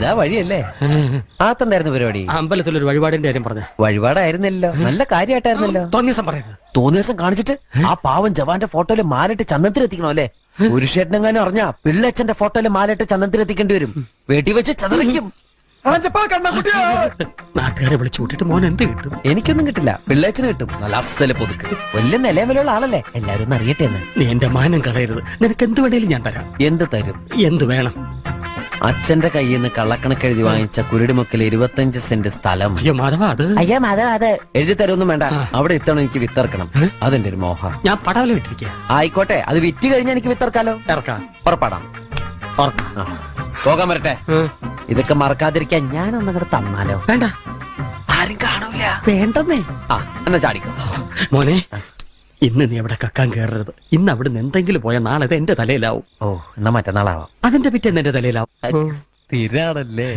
ഇതാ വഴിയല്ലേ? ആത്തെന്തായിരുന്നു പരിപാടി? അമ്പലത്തിലൊരു വഴിപാടിന്റെ കാര്യം പറഞ്ഞ വഴിപാടായിരുന്നല്ലോ, നല്ല കാര്യമായിട്ടായിരുന്നല്ലോ. തോന്നിയസം പറയുന്നത്. തോന്നിയ ദിവസം കാണിച്ചിട്ട് ആ പാവം ജവാന്റെ ഫോട്ടോയില് മാലിട്ട് ചന്ദനത്തിലെത്തിക്കണോ അല്ലേ? പുരുഷേട്ടനെങ്ങാനും അറിഞ്ഞാ പിള്ളേച്ചന്റെ ഫോട്ടോയില് മാലിട്ട് ചന്ദനത്തിലെത്തിക്കേണ്ടി വരും. വീട്ടിൽ വെച്ച് ചതറിക്കും. നാട്ടുകാരെ വിളിച്ചു കൂട്ടിട്ട് മോൻ എന്ത് കിട്ടും? എനിക്കൊന്നും കിട്ടില്ല, പിള്ളേച്ചന് കിട്ടും. നല്ല അസല് പൊതുക്ക്, വലിയ നിലവിലുള്ള ആളല്ലേ, എല്ലാരും ഒന്ന് അറിയട്ടെ എന്ന്. നീ എന്റെ മാനം കളയരുത്. നിനക്ക് എന്ത് വേണേലും ഞാൻ തരാം. എന്ത് തരും? എന്ത് വേണം? അച്ഛന്റെ കയ്യിൽ നിന്ന് കള്ളക്കണക്ക് എഴുതി വാങ്ങിച്ച കുരുടിമുക്കിൽ 25 സെന്റ് സ്ഥലം. അയ്യോ മാധവ, അത് അയ്യാ മാധവ, അത് എഴുതി തരുമൊന്നും വേണ്ട. അവിടെ ഇത്തവണ എനിക്ക് വിത്തറക്കണം, അതെന്റെ ഒരു മോഹം. ഞാൻ പടവല വിട്ടിരിക്കുക. ആയിക്കോട്ടെ, അത് വിറ്റ് കഴിഞ്ഞാൽ എനിക്ക് വിത്തറക്കാലോ. ഇറക്കാം. പുറപ്പെടാം. പോകാൻ വരട്ടെ. ഇതൊക്കെ മറക്കാതിരിക്കാൻ ഞാനൊന്നും കൂടെ തന്നാലോ? വേണ്ട, ആരും കാണൂല. വേണ്ടെന്നേ. എന്നാ ചാടിക്കോ മോനെ. ഇന്ന് നീ അവിടെ കക്കാൻ കയറരുത്. ഇന്ന് അവിടുന്ന് എന്തെങ്കിലും പോയ നാളെ അത് എന്റെ തലയിലാവും. എന്നാ മറ്റന്നാളാവാം. അതിന്റെ പിറ്റേന്ന് എന്റെ തലയിലാവും. സ്ഥിരാണല്ലേ.